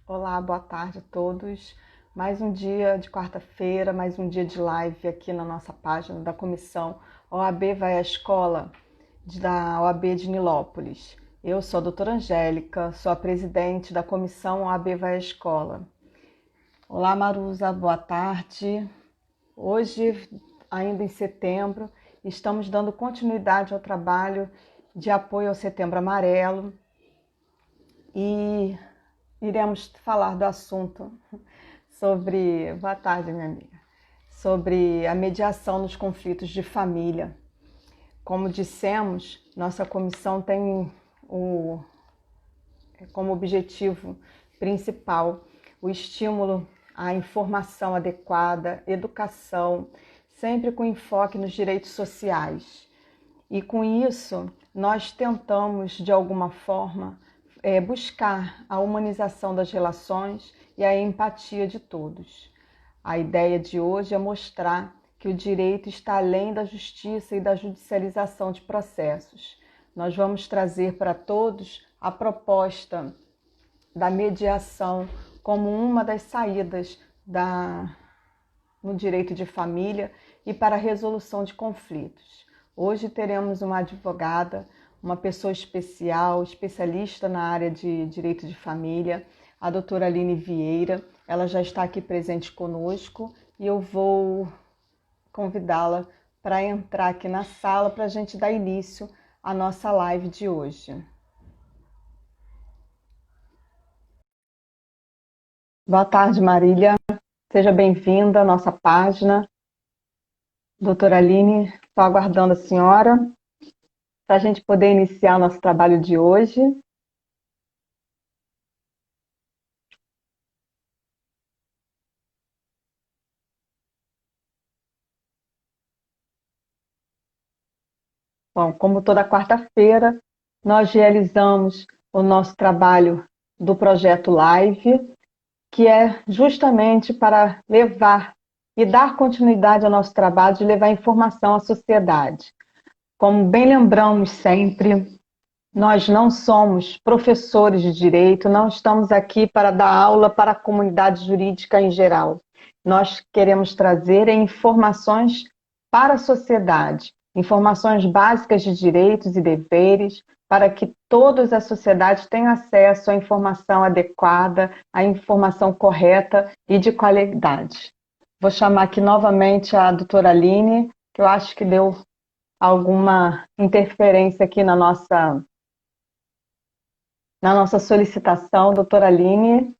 Olá, boa tarde a todos. Mais um dia de quarta-feira, mais um dia de live aqui na nossa página da comissão OAB vai à escola da OAB de Nilópolis. Eu sou a doutora Angélica, sou a presidente da comissão OAB vai à escola. Olá, Marusa, boa tarde. Hoje, ainda em setembro, estamos dando continuidade ao trabalho de apoio ao Setembro Amarelo e iremos falar do assunto sobre, boa tarde, minha amiga, sobre a mediação nos conflitos de família. Como dissemos, nossa comissão tem como objetivo principal o estímulo à informação adequada, educação, sempre com enfoque nos direitos sociais. E com isso, nós tentamos, de alguma forma, buscar a humanização das relações e a empatia de todos. A ideia de hoje é mostrar que o direito está além da justiça e da judicialização de processos. Nós vamos trazer para todos a proposta da mediação como uma das saídas no direito de família e para a resolução de conflitos. Hoje teremos uma advogada, uma pessoa especial, especialista na área de direito de família, a doutora Aline Vieira. Ela já está aqui presente conosco e eu vou convidá-la para entrar aqui na sala para a gente dar início à nossa live de hoje. Boa tarde, Marília. Seja bem-vinda à nossa página. Doutora Aline, estou aguardando a senhora para a gente poder iniciar o nosso trabalho de hoje. Bom, como toda quarta-feira, nós realizamos o nosso trabalho do projeto Live, que é justamente para levar e dar continuidade ao nosso trabalho de levar informação à sociedade. Como bem lembramos sempre, nós não somos professores de direito, não estamos aqui para dar aula para a comunidade jurídica em geral. Nós queremos trazer informações para a sociedade, informações básicas de direitos e deveres, para que todos a sociedade tenham acesso à informação adequada, à informação correta e de qualidade. Vou chamar aqui novamente a doutora Aline, que eu acho que deu alguma interferência aqui na nossa solicitação, doutora Aline.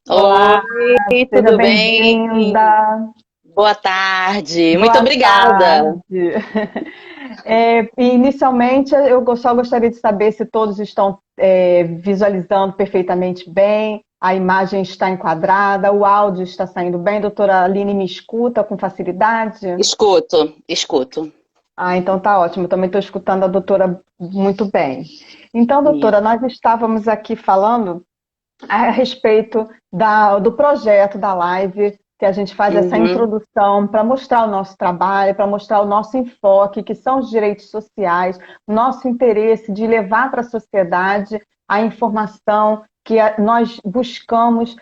Olá, Oi, seja tudo bem? bem-vinda. Boa tarde, muito Boa obrigada. tarde. Inicialmente, eu só gostaria de saber se todos estão visualizando perfeitamente bem, a imagem está enquadrada, o áudio está saindo bem. Doutora Aline, me escuta com facilidade? Escuto. Ah, então tá ótimo. Eu também estou escutando a doutora muito bem. Então, doutora, Isso. nós estávamos aqui falando a respeito do projeto da live, que a gente faz essa Uhum. introdução para mostrar o nosso trabalho, para mostrar o nosso enfoque, que são os direitos sociais, o nosso interesse de levar para a sociedade a informação que nós buscamos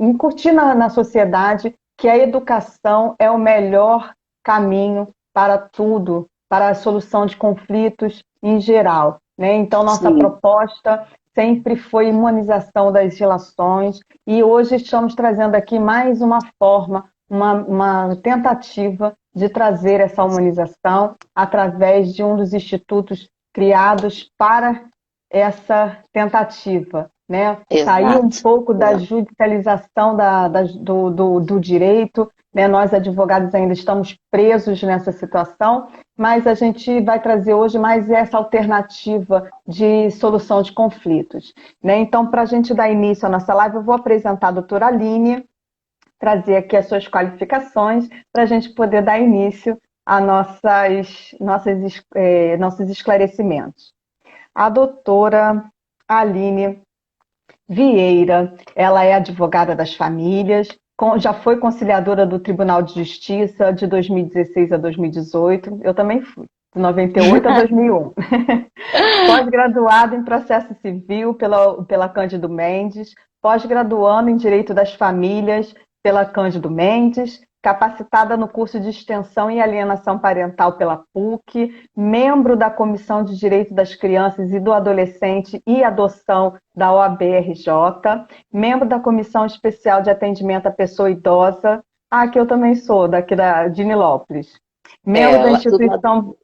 incutir na sociedade, que a educação é o melhor caminho para tudo, para a solução de conflitos em geral, né? Então, nossa Sim, proposta sempre foi humanização das relações e hoje estamos trazendo aqui mais uma forma, uma tentativa de trazer essa humanização através de um dos institutos criados para essa tentativa, né? Sair um exato. pouco da Exato. judicialização do direito, né? Nós, advogados, ainda estamos presos nessa situação, mas a gente vai trazer hoje mais essa alternativa de solução de conflitos, né? Então, para a gente dar início à nossa live, eu vou apresentar a doutora Aline, trazer aqui as suas qualificações, para a gente poder dar início a nossos esclarecimentos. A doutora Aline Vieira, ela é advogada das famílias, já foi conciliadora do Tribunal de Justiça de 2016 a 2018, eu também fui. de 98 a 2001. Pós-graduado em Processo Civil pela Cândido Mendes, pós-graduando em Direito das Famílias pela Cândido Mendes, capacitada no curso de Extensão e Alienação Parental pela PUC, membro da Comissão de Direito das Crianças e do Adolescente e Adoção da OAB-RJ, membro da Comissão Especial de Atendimento à Pessoa Idosa, que eu também sou, de Nilópolis, membro da Instituição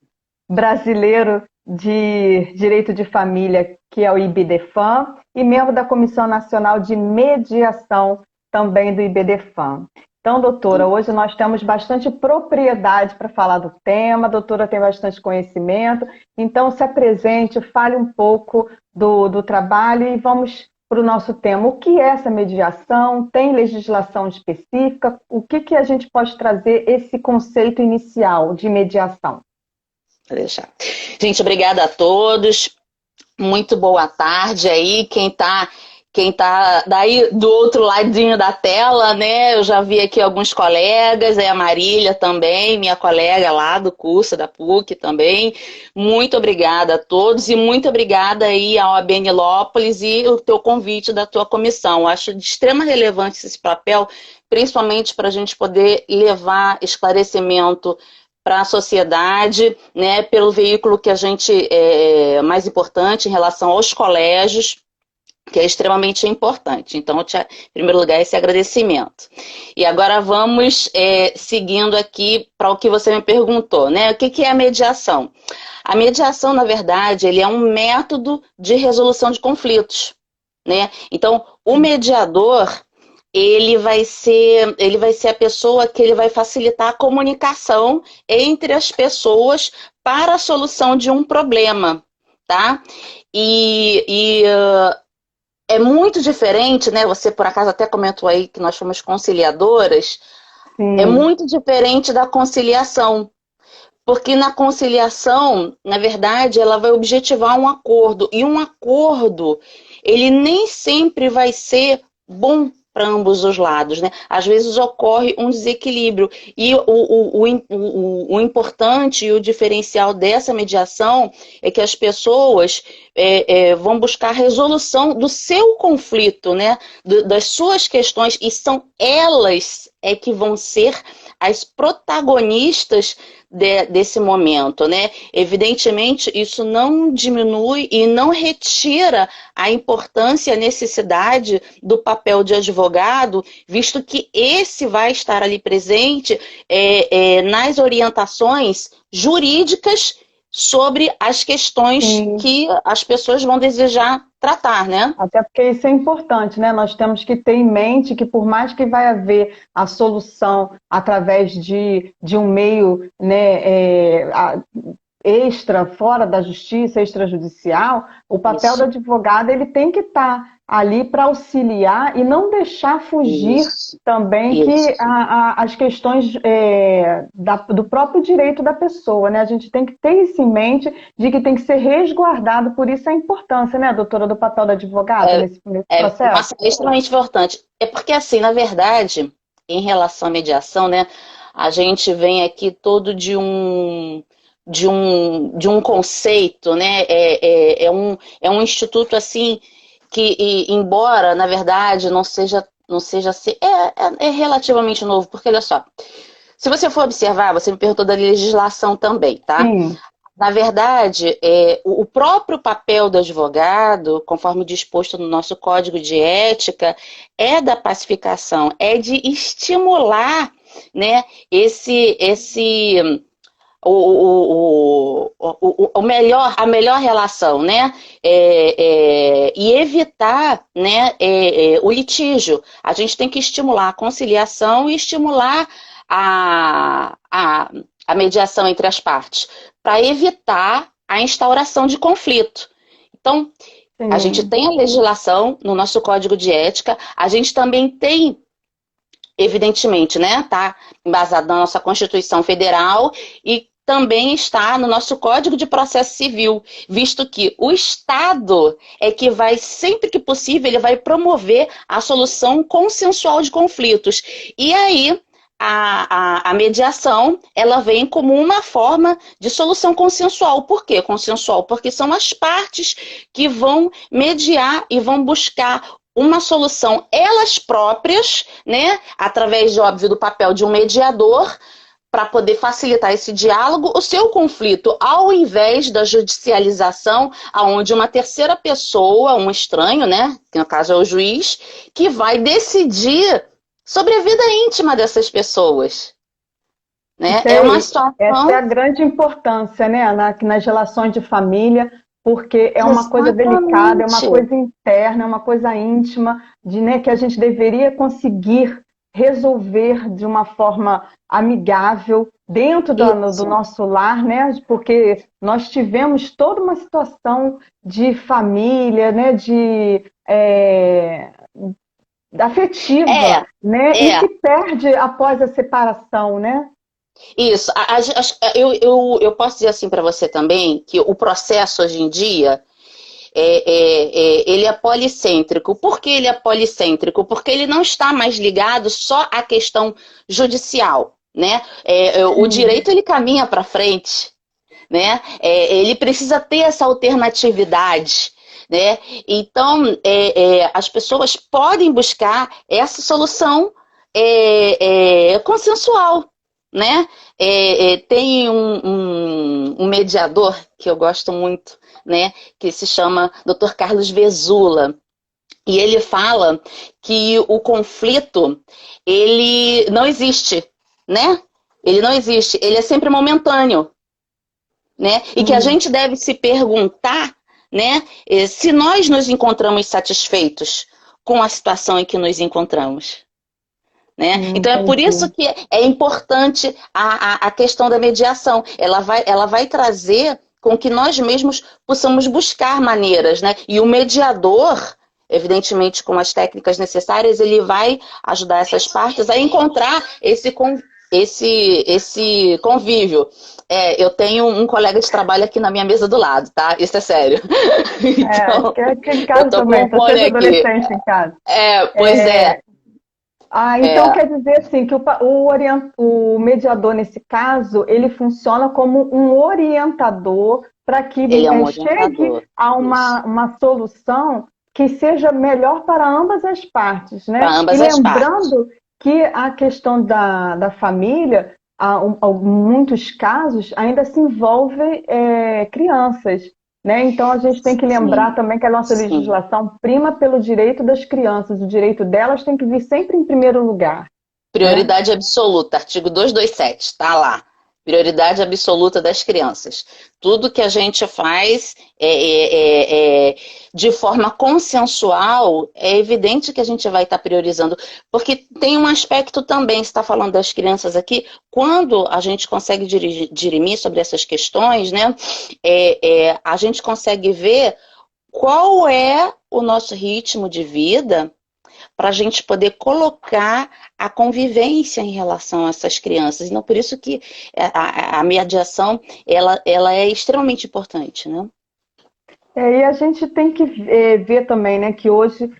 Brasileiro de Direito de Família, que é o IBDFAM, e membro da Comissão Nacional de Mediação, também do IBDFAM. Então, doutora, hoje nós temos bastante propriedade para falar do tema, a doutora tem bastante conhecimento, então se apresente, fale um pouco do trabalho e vamos para o nosso tema. O que é essa mediação? Tem legislação específica? O que a gente pode trazer esse conceito inicial de mediação? Vou deixar. Gente, obrigada a todos. Muito boa tarde aí. Quem tá daí do outro ladinho da tela, né? Eu já vi aqui alguns colegas, a Marília também, minha colega lá do curso da PUC também. Muito obrigada a todos e muito obrigada aí ao OAB Nilópolis e o teu convite da tua comissão. Acho de extrema relevância esse papel, principalmente para a gente poder levar esclarecimento para a sociedade, né, pelo veículo que a gente é mais importante em relação aos colégios, que é extremamente importante. Então, em primeiro lugar, esse agradecimento. E agora vamos seguindo aqui para o que você me perguntou, né? O que é a mediação? A mediação, na verdade, ele é um método de resolução de conflitos, né? Então, o mediador, ele vai ser a pessoa que ele vai facilitar a comunicação entre as pessoas para a solução de um problema, tá? É muito diferente, né? Você, por acaso, até comentou aí que nós somos conciliadoras. Sim. É muito diferente da conciliação. Porque na conciliação, na verdade, ela vai objetivar um acordo. E um acordo, ele nem sempre vai ser bom para ambos os lados, né? Às vezes ocorre um desequilíbrio. E o importante e o diferencial dessa mediação é que as pessoas vão buscar a resolução do seu conflito, né? Das suas questões, e são elas que vão ser as protagonistas desse momento, né? Evidentemente, isso não diminui e não retira a importância e a necessidade do papel de advogado, visto que esse vai estar ali presente nas orientações jurídicas sobre as questões que as pessoas vão desejar tratar, né? Até porque isso é importante, né? Nós temos que ter em mente que por mais que vai haver a solução através de um meio, né, extra, fora da justiça, extrajudicial, o papel do advogado ele tem que estar ali para auxiliar e não deixar fugir também que as questões do próprio direito da pessoa, né? A gente tem que ter isso em mente de que tem que ser resguardado, por isso a importância, né, doutora, do papel do advogado nesse processo? É extremamente importante. É porque, assim, na verdade, em relação à mediação, né, a gente vem aqui todo de um conceito, né? É um instituto assim que, embora na verdade não seja assim, é relativamente novo, porque olha só, se você for observar, você me perguntou da legislação também, tá? Na verdade, o próprio papel do advogado, conforme disposto no nosso Código de Ética, é da pacificação, é de estimular, né, a melhor relação, né? E evitar, né, o litígio. A gente tem que estimular a conciliação e estimular a mediação entre as partes, para evitar a instauração de conflito. Então, a gente tem a legislação no nosso Código de Ética, a gente também tem, evidentemente, né, tá embasado na nossa Constituição Federal e também está no nosso Código de Processo Civil, visto que o Estado é que vai, sempre que possível, ele vai promover a solução consensual de conflitos. E aí, a mediação, ela vem como uma forma de solução consensual. Por quê consensual? Porque são as partes que vão mediar e vão buscar uma solução elas próprias, né, através, de, óbvio, do papel de um mediador, para poder facilitar esse diálogo, o seu conflito, ao invés da judicialização, aonde uma terceira pessoa, um estranho, né, que no caso é o juiz, que vai decidir sobre a vida íntima dessas pessoas. Né? É uma situação... Essa é a grande importância, né, nas relações de família, porque é uma coisa delicada, é uma coisa interna, é uma coisa íntima, né, que a gente deveria conseguir resolver de uma forma amigável dentro do nosso lar, né? Porque nós tivemos toda uma situação de família, né? Afetiva, né? E que perde após a separação, né? Isso. Eu posso dizer assim para você também que o processo hoje em dia ele é policêntrico. Por que ele é policêntrico? Porque ele não está mais ligado só à questão judicial, né? O direito ele caminha para frente, né? Ele precisa ter essa alternatividade, né? Então as pessoas podem buscar essa solução consensual, né? Tem um mediador que eu gosto muito, né, que se chama Dr. Carlos Vesula, e ele fala que o conflito, ele não existe, né? Ele não existe, ele é sempre momentâneo, né? E que a gente deve se perguntar, né, se nós nos encontramos satisfeitos com a situação em que nos encontramos. Né? Então é por isso que é importante a questão da mediação. Ela vai trazer com que nós mesmos possamos buscar maneiras, né? E o mediador, evidentemente com as técnicas necessárias, ele vai ajudar essas partes a encontrar esse convívio. Eu tenho um colega de trabalho aqui na minha mesa do lado, tá? Isso é sério. Então, que em casa também, tô sendo adolescente em casa. Pois é. Então quer dizer assim, que o mediador, nesse caso, ele funciona como um orientador para que chegue a uma solução que seja melhor para ambas as partes, né? Para ambas as partes. Lembrando que a questão da família, em muitos casos, ainda se envolve crianças. Né? Então, a gente tem que lembrar também que a nossa legislação prima pelo direito das crianças. O direito delas tem que vir sempre em primeiro lugar. Prioridade absoluta, artigo 227, está lá. Prioridade absoluta das crianças. Tudo que a gente faz de forma consensual, é evidente que a gente vai estar priorizando. Porque tem um aspecto também, você está falando das crianças aqui, quando a gente consegue dirimir sobre essas questões, né, a gente consegue ver qual é o nosso ritmo de vida para a gente poder colocar a convivência em relação a essas crianças. Então, por isso que a mediação ela é extremamente importante, né? E a gente tem que ver também, né, que hoje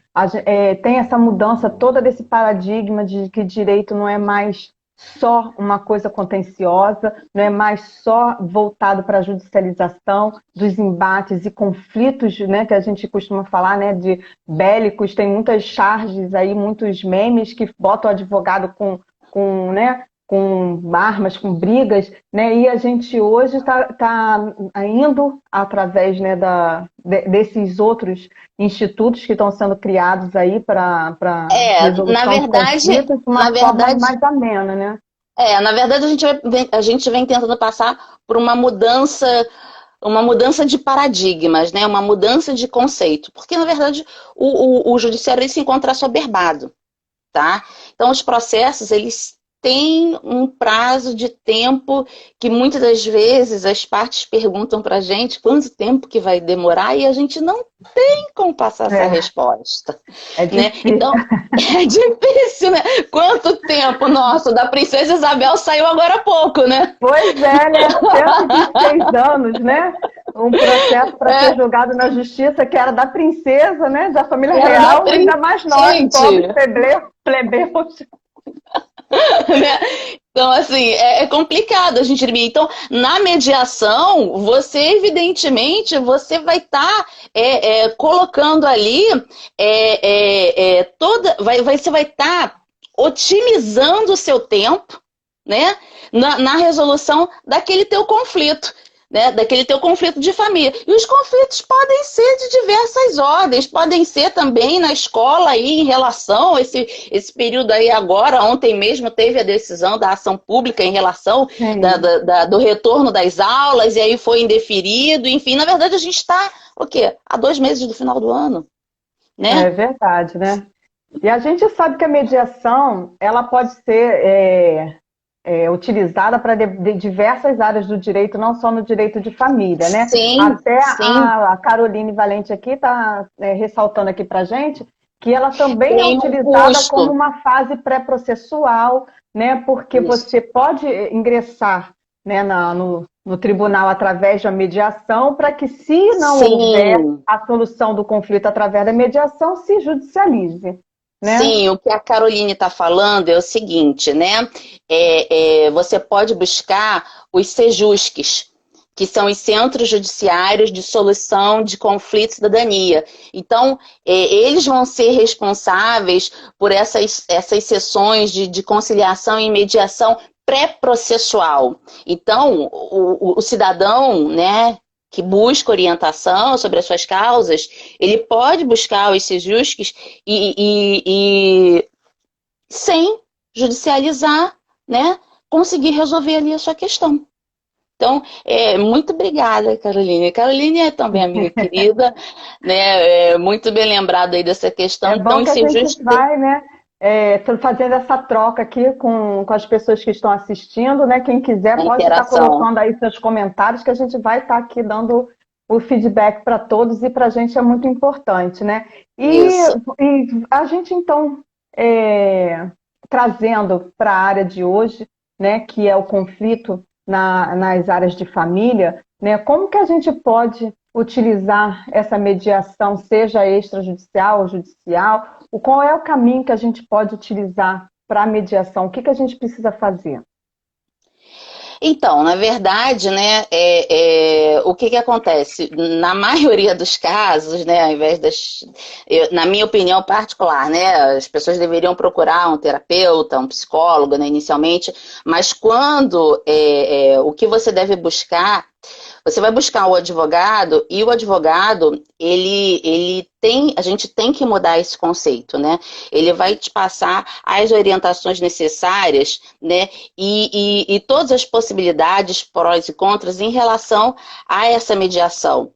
tem essa mudança toda desse paradigma de que direito não é mais só uma coisa contenciosa, não é mais só voltado para a judicialização dos embates e conflitos, né, que a gente costuma falar, né, de bélicos. Tem muitas charges aí, muitos memes que botam o advogado com armas, com brigas, né, e a gente hoje está indo através, né, desses outros institutos que estão sendo criados aí para resolução de conflitos, uma forma mais amena, né? Na verdade, a gente vem tentando passar por uma mudança de paradigmas, né? Uma mudança de conceito. Porque, na verdade, o judiciário ele se encontra assoberbado, tá? Então, os processos, eles têm um prazo de tempo que muitas das vezes as partes perguntam pra gente quanto tempo que vai demorar e a gente não tem como passar essa resposta. Né? Então, é difícil, né? Quanto tempo, nossa, da Princesa Isabel saiu agora há pouco, né? Pois é, né? 126 anos, né? Um processo para ser julgado na justiça que era da princesa, né? Da família real, ainda mais nós, pobres plebeus. né? Então, assim, é complicado a gente dormir. Então, na mediação, você, evidentemente, você vai estar colocando ali você vai estar otimizando o seu tempo, né, na resolução daquele teu conflito. Né, daquele teu conflito de família. E os conflitos podem ser de diversas ordens, podem ser também na escola aí em relação a esse período aí agora, ontem mesmo teve a decisão da ação pública em relação do retorno das aulas, e aí foi indeferido, enfim, na verdade a gente está, o quê? Há 2 meses do final do ano, né? É verdade, né? E a gente sabe que a mediação, ela pode ser utilizada para diversas áreas do direito, não só no direito de família, né? Sim, Até sim. a Caroline Valente aqui está ressaltando aqui para a gente que ela também é Tem um utilizada como custo. uma fase pré-processual, né? Porque Isso. você pode ingressar, né, no tribunal através da mediação, para que, se não houver Sim. a solução do conflito através da mediação, se judicialize, né? Sim, o que a Caroline está falando é o seguinte, né? Você pode buscar os CEJUSCs, que são os Centros Judiciários de Solução de Conflitos e Cidadania. Então, eles vão ser responsáveis por essas sessões de conciliação e mediação pré-processual. Então, o cidadão, né, que busca orientação sobre as suas causas, ele pode buscar os SEJUSCs e sem judicializar, né, conseguir resolver ali a sua questão. Então, muito obrigada, Caroline. Caroline é também amiga querida, né, muito bem lembrada aí dessa questão. É Então, bom que a esse gente justo vai, né, fazendo essa troca aqui com as pessoas que estão assistindo, né? Quem quiser da pode estar interação. colocando aí seus comentários, que a gente vai estar aqui dando o feedback para todos, e para a gente é muito importante, né? Isso. E a gente, então, trazendo para a área de hoje, né, que é o conflito nas áreas de família, né, como que a gente pode utilizar essa mediação, seja extrajudicial ou judicial? Qual é o caminho que a gente pode utilizar para a mediação? O que a gente precisa fazer? Então, na verdade, né, o que acontece? Na maioria dos casos, né, ao invés na minha opinião particular, né, as pessoas deveriam procurar um terapeuta, um psicólogo, né, inicialmente, mas quando o que você deve buscar, você vai buscar o advogado, e o advogado, a gente tem que mudar esse conceito, né? Ele vai te passar as orientações necessárias, né? E todas as possibilidades, prós e contras, em relação a essa mediação.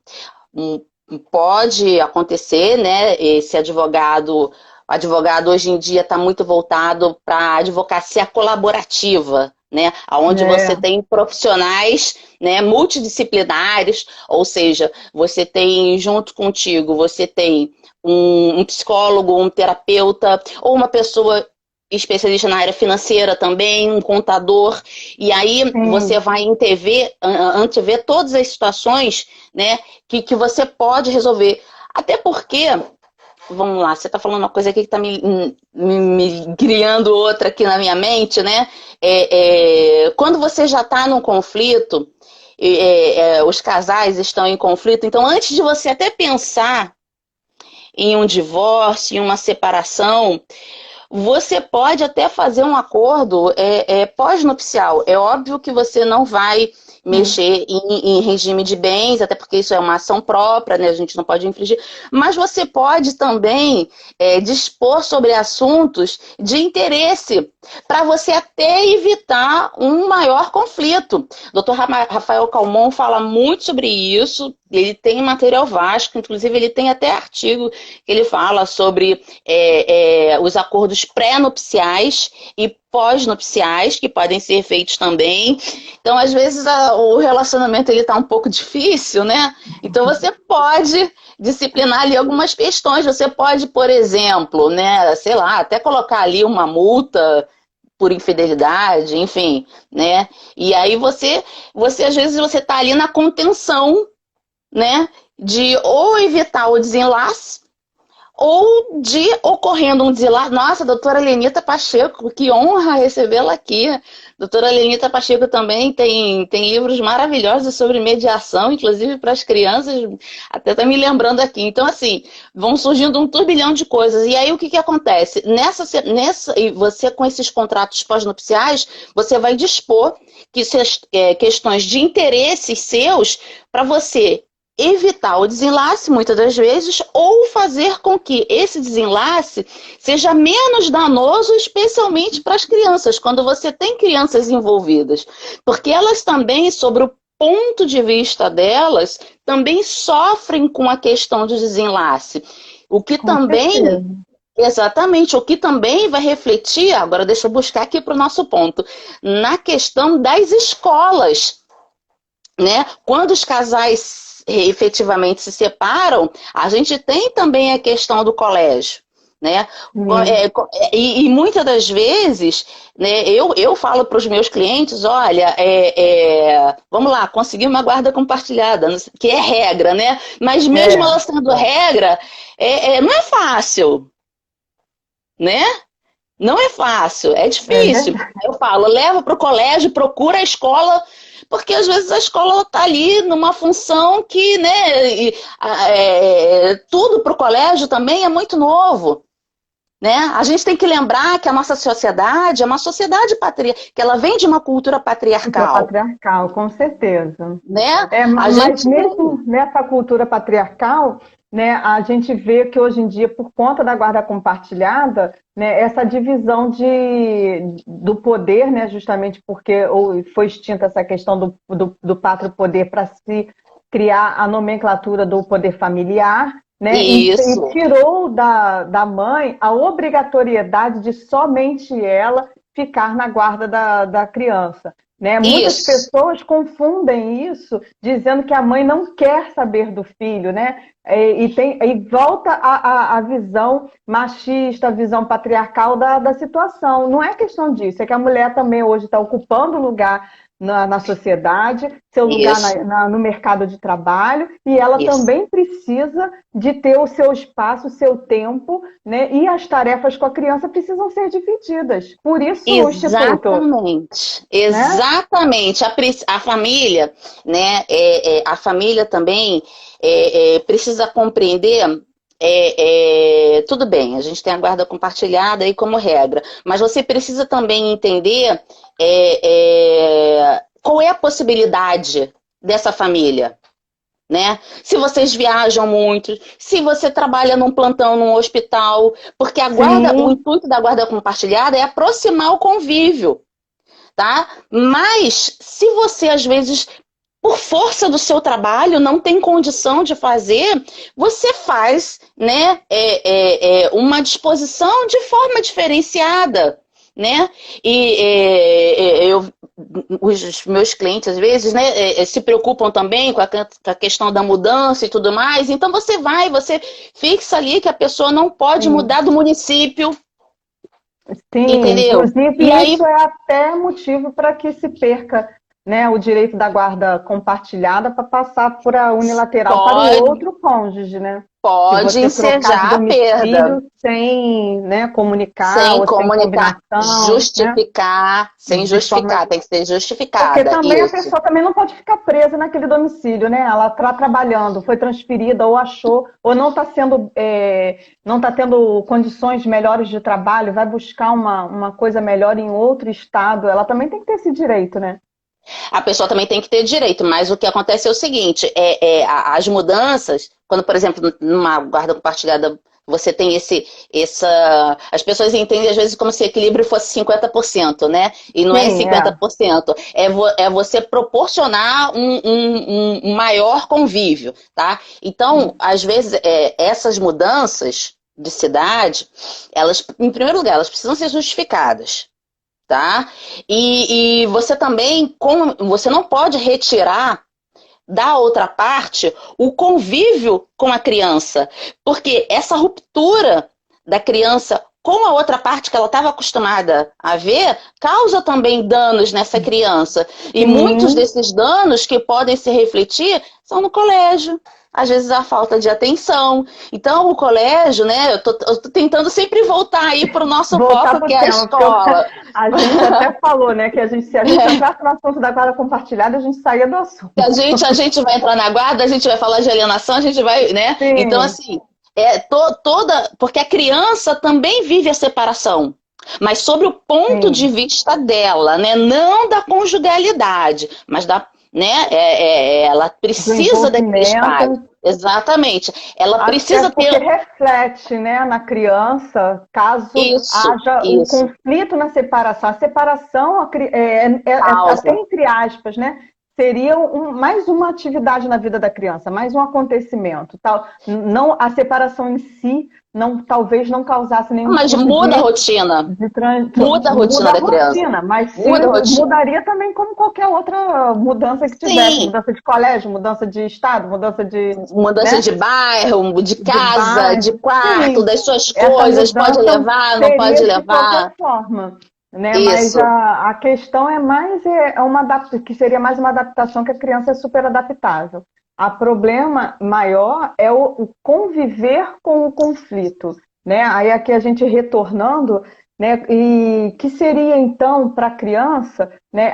Pode acontecer, né? Esse advogado. O advogado hoje em dia está muito voltado para a advocacia colaborativa, né? Onde você É, tem profissionais, né, multidisciplinares, ou seja, você tem junto contigo, você tem um psicólogo, um terapeuta, ou uma pessoa especialista na área financeira também, um contador, e aí você sim. vai antever todas as situações, né, que você pode resolver. Até porque, vamos lá, você está falando uma coisa aqui que está me criando outra aqui na minha mente, né? Quando você já está num conflito, os casais estão em conflito, então antes de você até pensar em um divórcio, em uma separação, você pode até fazer um acordo pós-nupcial. É óbvio que você não vai mexer em regime de bens, até porque isso é uma ação própria, né? A gente não pode infringir. Mas você pode também dispor sobre assuntos de interesse, para você até evitar um maior conflito. O Dr. Rafael Calmon fala muito sobre isso. Ele tem material vasto, inclusive ele tem até artigo que ele fala sobre os acordos pré-nupciais e pós-nupciais, que podem ser feitos também. Então, às vezes, o relacionamento está um pouco difícil, né? Então, você pode disciplinar ali algumas questões. Você pode, por exemplo, né, sei lá, até colocar ali uma multa por infidelidade, enfim, né? E aí você às vezes, você está ali na contenção, né, de ou evitar o desenlace, ou de ocorrendo um desenlace. Nossa, doutora Lenita Pacheco, que honra recebê-la aqui. Doutora Lenita Pacheco também tem livros maravilhosos sobre mediação, inclusive para as crianças, até está me lembrando aqui. Então, assim, vão surgindo um turbilhão de coisas. E aí, o que, que acontece? E você, com esses contratos pós-nupciais, você vai dispor que questões de interesses seus para você evitar o desenlace, muitas das vezes, ou fazer com que esse desenlace seja menos danoso, especialmente para as crianças, quando você tem crianças envolvidas. Porque elas também, sobre o ponto de vista delas, também sofrem com a questão do desenlace. O que Com também... certeza. Exatamente, o que também vai refletir, agora deixa eu buscar aqui para o nosso ponto, na questão das escolas, né? Quando os casais efetivamente se separam, a gente tem também a questão do colégio, né? E muitas das vezes, né, eu falo para os meus clientes, olha, vamos lá, conseguir uma guarda compartilhada, que é regra, né? Mas mesmo ela sendo regra, não é fácil, né? Não é fácil, é difícil. Eu falo, leva para o colégio, procura a escola, porque às vezes a escola está ali numa função que, né, tudo para o colégio também é muito novo. Né? A gente tem que lembrar que a nossa sociedade é uma sociedade que ela vem de uma cultura patriarcal. Patriarcal, com certeza. Né? Mas mesmo nessa cultura patriarcal, né, a gente vê que hoje em dia, por conta da guarda compartilhada, né, essa divisão do poder, né, justamente porque foi extinta essa questão do pátrio poder para se criar a nomenclatura do poder familiar, né, e tirou da mãe a obrigatoriedade de somente ela ficar na guarda da criança. Né? Muitas pessoas confundem isso, dizendo que a mãe não quer saber do filho, né? E volta a visão machista, a visão patriarcal da situação. Não é questão disso, é que a mulher também hoje está ocupando lugar na sociedade, seu lugar no mercado de trabalho, e ela também precisa de ter o seu espaço, o seu tempo, né? E as tarefas com a criança precisam ser divididas. Por isso o Instituto. Exatamente. A família, né? A família também precisa compreender. Tudo bem, a gente tem a guarda compartilhada aí como regra, mas você precisa também entender qual é a possibilidade dessa família, né? Se vocês viajam muito, se você trabalha num plantão, num hospital, porque o intuito da guarda compartilhada é aproximar o convívio, tá? Mas se você às vezes por força do seu trabalho, não tem condição de fazer, você faz, né, uma disposição de forma diferenciada, né? Os meus clientes, às vezes, né, se preocupam também com a questão da mudança e tudo mais, então você fixa ali que a pessoa não pode mudar do município. Sim, entendeu? Inclusive, isso é até motivo para que se perca, né, o direito da guarda compartilhada para passar por a unilateral para o outro cônjuge, né? Pode ensejar a perda. Sem, né, comunicar, sem justificar, né? Sem justificar, tem que ser justificada. Porque também a pessoa também não pode ficar presa naquele domicílio, né? Ela está trabalhando, foi transferida, ou achou, ou não está não está tendo condições melhores de trabalho, vai buscar uma coisa melhor em outro estado, ela também tem que ter esse direito, né? A pessoa também tem que ter direito, mas o que acontece é o seguinte, as mudanças, quando, por exemplo, numa guarda compartilhada, você tem as pessoas entendem às vezes como se o equilíbrio fosse 50%, né? E não é 50%. É você proporcionar um maior convívio, tá? Então, às vezes, essas mudanças de cidade, elas, em primeiro lugar, elas precisam ser justificadas. Tá? E você também, você não pode retirar da outra parte o convívio com a criança, porque essa ruptura da criança com a outra parte que ela estava acostumada a ver, causa também danos nessa criança. E muitos desses danos que podem se refletir são no colégio. às vezes a falta de atenção. Então, o colégio, né, eu tô tentando sempre voltar aí para o nosso Voltar foco, para que o é a tema, porque escola. a gente até falou, né, que se a gente entrasse no assunto da guarda compartilhada, a gente saía do assunto. A gente vai entrar na guarda, a gente vai falar de alienação, a gente vai, né? Então, Sim, assim, toda. Porque a criança também vive a separação. Mas sobre o ponto de sim. vista dela, né? Não da conjugalidade, mas da, né? Ela Do precisa daqueles pais. envolvimento. Exatamente. Ela Acho que é precisa porque ter reflete, né, na criança, caso isso, haja um isso. conflito na separação. A separação, até Causa. entre aspas, né, seria mais uma atividade na vida da criança, mais um acontecimento. Tal. Não, a separação em si talvez não causasse nenhum Mas tipo muda a rotina. Muda a rotina muda a da criança. rotina, mas sim Muda a rotina. mudaria também como qualquer outra mudança que tivesse, Sim. mudança de colégio, mudança de estado, mudança de, Mudança né, de bairro, de de casa, de bairro. quarto, Sim, das suas essa coisas, pode mudança levar, não seria pode de qualquer levar. forma, né? Mas Isso. a questão é mais que seria mais uma adaptação, que a criança é super adaptável. O problema maior é o conviver com o conflito, né? Aí aqui a gente retornando, né? E que seria então para a criança, né?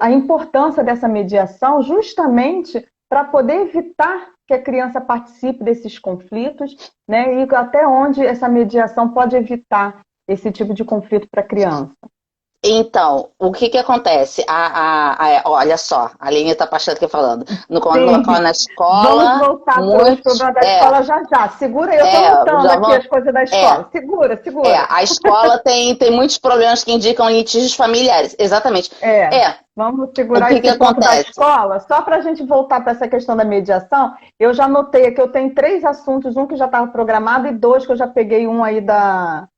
A importância dessa mediação, justamente para poder evitar que a criança participe desses conflitos, né? E até onde essa mediação pode evitar esse tipo de conflito para a criança. Então, o que que acontece? Olha só, a Aline está passando aqui falando. Sim, Na vamos escola, voltar para os muitos. problemas da escola já já. Segura aí, eu estou anotando Já aqui vão. as coisas da É, escola. Segura, segura. a escola tem muitos problemas que indicam litígios familiares. Exatamente. É, É, vamos o segurar que que esse ponto da acontece? escola, só para a gente voltar para essa questão da mediação. Eu já anotei aqui, eu tenho 3 assuntos, um que já estava programado e 2 que eu já peguei, um aí da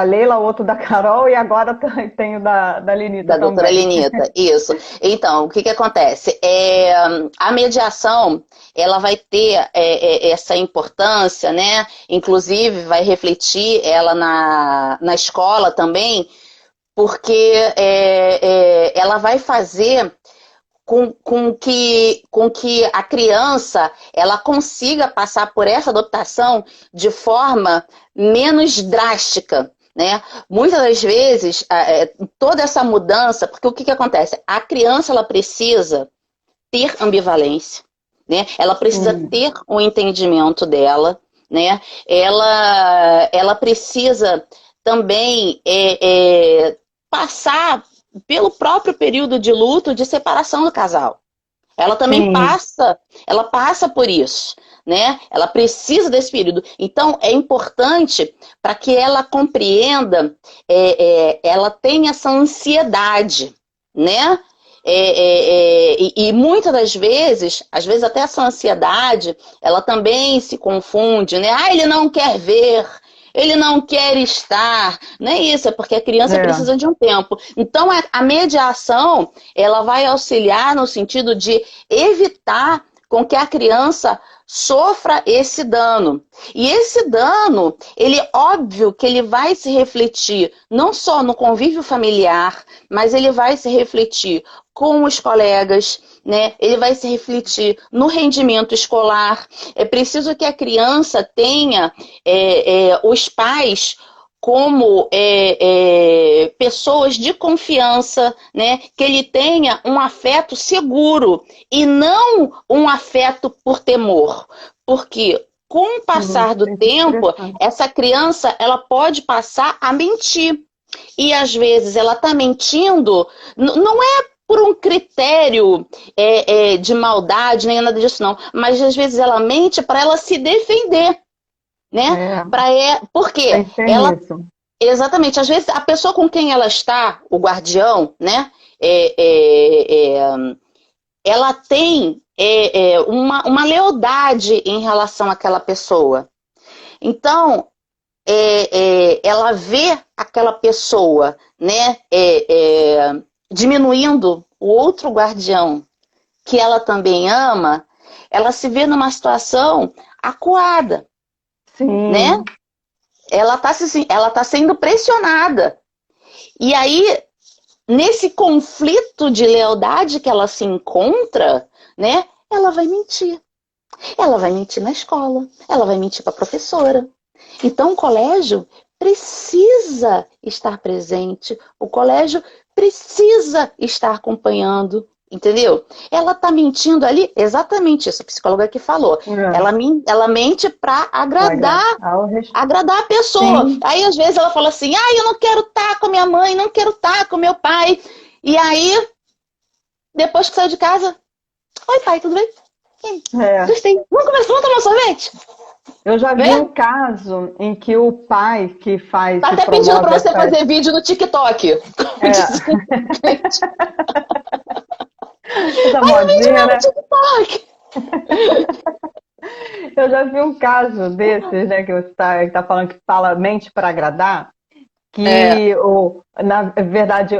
Leila, outro da Carol, e agora tenho da Lenita Da doutora também. Lenita, isso. Então, o que que acontece? A mediação, ela vai ter essa importância, né? Inclusive, vai refletir ela na escola também, porque ela vai fazer com que a criança ela consiga passar por essa adaptação de forma menos drástica, né? Muitas das vezes, toda essa mudança, porque o que acontece? A criança ela precisa ter ambivalência, né? Ela precisa ter um entendimento dela, né? Ela precisa também passar pelo próprio período de luto de separação do casal. Ela também Sim, ela passa por isso, né? Ela precisa desse período. Então, é importante para que ela compreenda, ela tenha essa ansiedade, né? E muitas das vezes, às vezes até essa ansiedade, ela também se confunde, né? Ah, ele não quer ver, ele não quer estar. Não é isso, é porque a criança precisa de um tempo. Então, a mediação, ela vai auxiliar no sentido de evitar com que a criança sofra esse dano. E esse dano, ele óbvio que ele vai se refletir não só no convívio familiar, mas ele vai se refletir com os colegas, né? Ele vai se refletir no rendimento escolar. É preciso que a criança tenha os pais como pessoas de confiança, né? Que ele tenha um afeto seguro e não um afeto por temor. Porque com o passar do tempo, essa criança ela pode passar a mentir. E às vezes ela está mentindo, não é por um critério de maldade, nem nada disso não, mas às vezes ela mente para ela se defender, né? Por quê? Isso. Exatamente, às vezes a pessoa com quem ela está, o guardião, né? Ela tem uma lealdade em relação àquela pessoa. Então, ela vê aquela pessoa, né, diminuindo o outro guardião que ela também ama, ela se vê numa situação acuada, Sim. né? Ela tá sendo pressionada. E aí, nesse conflito de lealdade que ela se encontra, né, ela vai mentir. Ela vai mentir na escola, ela vai mentir para a professora. Então, o colégio precisa estar presente, o colégio precisa estar acompanhando, entendeu? Ela está mentindo ali, exatamente isso, a psicóloga que falou. Ela mente para agradar a pessoa. Sim. Aí, às vezes, ela fala assim, eu não quero estar com a minha mãe, não quero estar com meu pai. E aí, depois que saiu de casa, oi pai, tudo bem? Gostei. Vamos tomar sorvete? Eu já vi um caso em que o pai que faz... Tá até pedindo pra você fazer vídeo no TikTok. Essa modinha, né? TikTok. Eu já vi um caso desses, né? Que você tá falando que fala mente para agradar. Na verdade,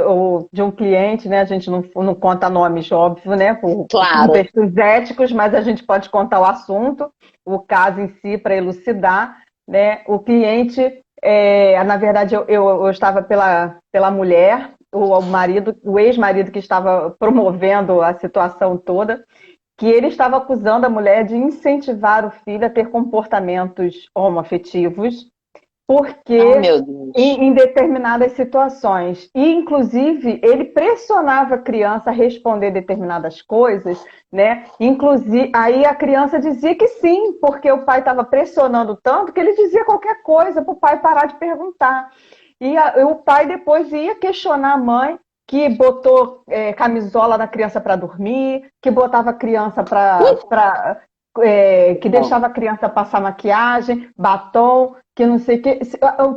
de um cliente, né? A gente não conta nomes, óbvio, né? Por contextos éticos, mas a gente pode contar o assunto, o caso em si, para elucidar, né? O cliente, na verdade, eu estava pela mulher, o ex-marido que estava promovendo a situação toda, que ele estava acusando a mulher de incentivar o filho a ter comportamentos homoafetivos, porque em determinadas situações, e inclusive ele pressionava a criança a responder determinadas coisas, né? Inclusive, aí a criança dizia que sim, porque o pai estava pressionando tanto que ele dizia qualquer coisa para o pai parar de perguntar. E o pai depois ia questionar a mãe, que botou camisola na criança para dormir, que botava a criança que deixava a criança passar maquiagem, batom, que não sei o que.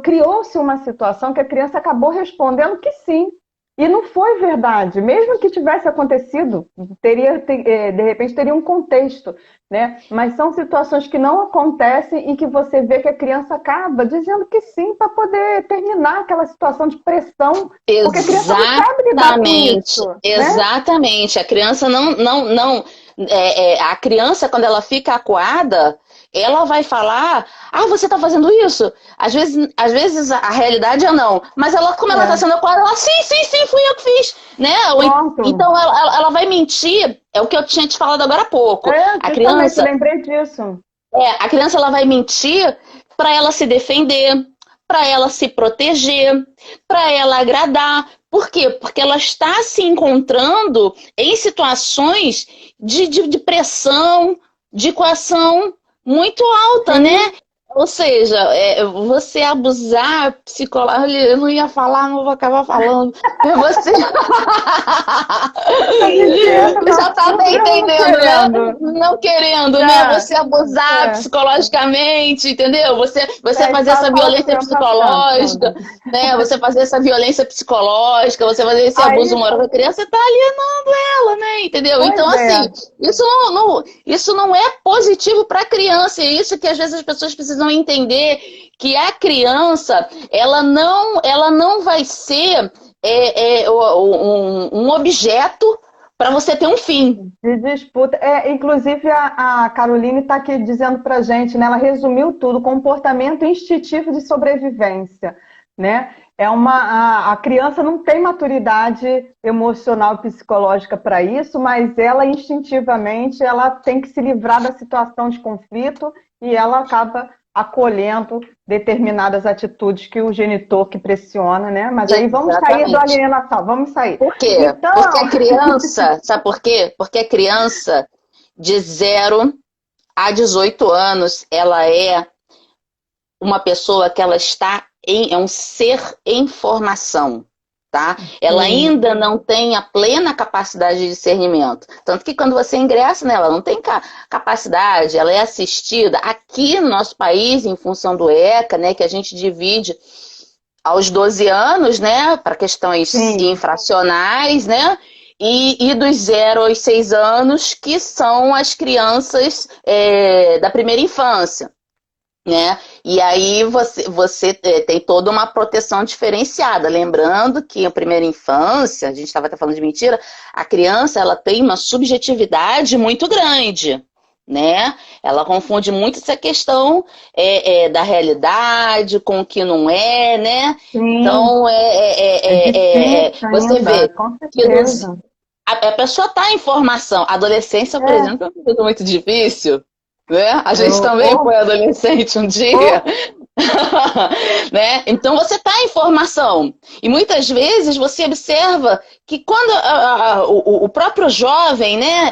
Criou-se uma situação que a criança acabou respondendo que sim. E não foi verdade. Mesmo que tivesse acontecido, de repente teria um contexto, né? Mas são situações que não acontecem e que você vê que a criança acaba dizendo que sim para poder terminar aquela situação de pressão. Porque a criança não sabe lidar com isso. Exatamente. Né? A criança não a criança, quando ela fica acuada, ela vai falar, você tá fazendo isso? Às vezes a realidade é não. Mas como ela tá sendo acuada, ela, sim, fui eu que fiz. Né? Então ela vai mentir, é o que eu tinha te falado agora há pouco. A criança, lembrei disso. A criança ela vai mentir para ela se defender, para ela se proteger, para ela agradar. Por quê? Porque ela está se encontrando em situações de pressão, de coação muito alta, né? Ou seja, você abusar psicológico, eu não ia falar, não vou acabar falando. Você já tá até entendendo, né? Não querendo, né? Você abusar psicologicamente, entendeu? Você fazer essa violência psicológica, né? Você fazer essa violência psicológica, você fazer esse abuso moral da criança, você tá alienando ela, né? Entendeu? Então, assim, isso não é positivo para a criança, e isso que às vezes as pessoas precisam entender, que a criança, ela não vai ser um objeto para você ter um fim. De disputa. Inclusive, a Caroline está aqui dizendo para a gente, né? Ela resumiu tudo, comportamento instintivo de sobrevivência, né? A criança não tem maturidade emocional e psicológica para isso, mas ela instintivamente ela tem que se livrar da situação de conflito e ela acaba acolhendo determinadas atitudes que o genitor que pressiona, né? Mas aí vamos sair da alienação, vamos sair. Por quê? Então... Porque a criança, sabe por quê? Porque a criança de 0 a 18 anos, ela é uma pessoa que ela é um ser em formação, tá? Ela ainda não tem a plena capacidade de discernimento. Tanto que quando você ingressa nela, ela não tem capacidade, ela é assistida. Aqui no nosso país, em função do ECA, né, que a gente divide aos 12 anos, né, para questões infracionais, né? E dos 0 aos 6 anos, que são as crianças da primeira infância. Né? E aí você tem toda uma proteção diferenciada, lembrando que a primeira infância, a gente estava até falando de mentira, a criança ela tem uma subjetividade muito grande, né? Ela confunde muito essa questão da realidade com o que não é, né? Sim. Então você vê que a pessoa está em formação. A adolescência, por É, exemplo, é uma coisa muito difícil, né? A gente também oh, foi adolescente um dia, oh, né? Então você está em formação. E muitas vezes você observa que quando o próprio jovem, né?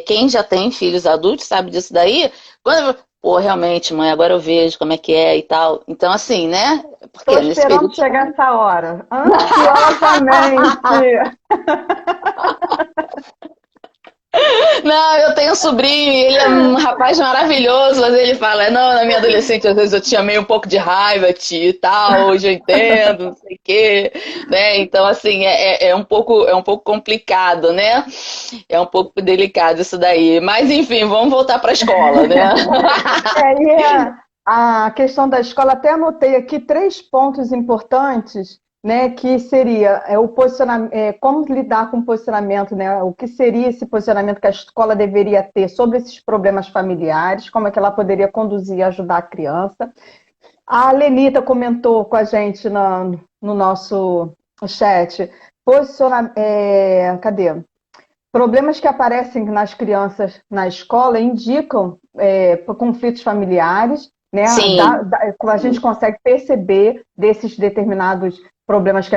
Quem já tem filhos adultos sabe disso daí, quando, pô, realmente, mãe, agora eu vejo como é que é e tal. Então, assim, né? tô Porque nesse esperando período. chegar essa hora, ansiosamente. Não, eu tenho um sobrinho, e ele é um rapaz maravilhoso, mas ele fala, não, na minha adolescente às vezes eu tinha meio um pouco de raiva, tia, e tal, hoje eu entendo, não sei o quê, né? Então, assim, é um pouco complicado, né? É um pouco delicado isso daí. Mas, enfim, vamos voltar para a escola, né? E a questão da escola, até anotei aqui 3 pontos importantes, né, que seria o posicionamento, como lidar com o posicionamento, né, o que seria esse posicionamento que a escola deveria ter sobre esses problemas familiares, como é que ela poderia conduzir e ajudar a criança. A Lenita comentou com a gente no nosso chat, cadê? Problemas que aparecem nas crianças na escola indicam por conflitos familiares, né? Sim, A gente consegue perceber desses determinados problemas que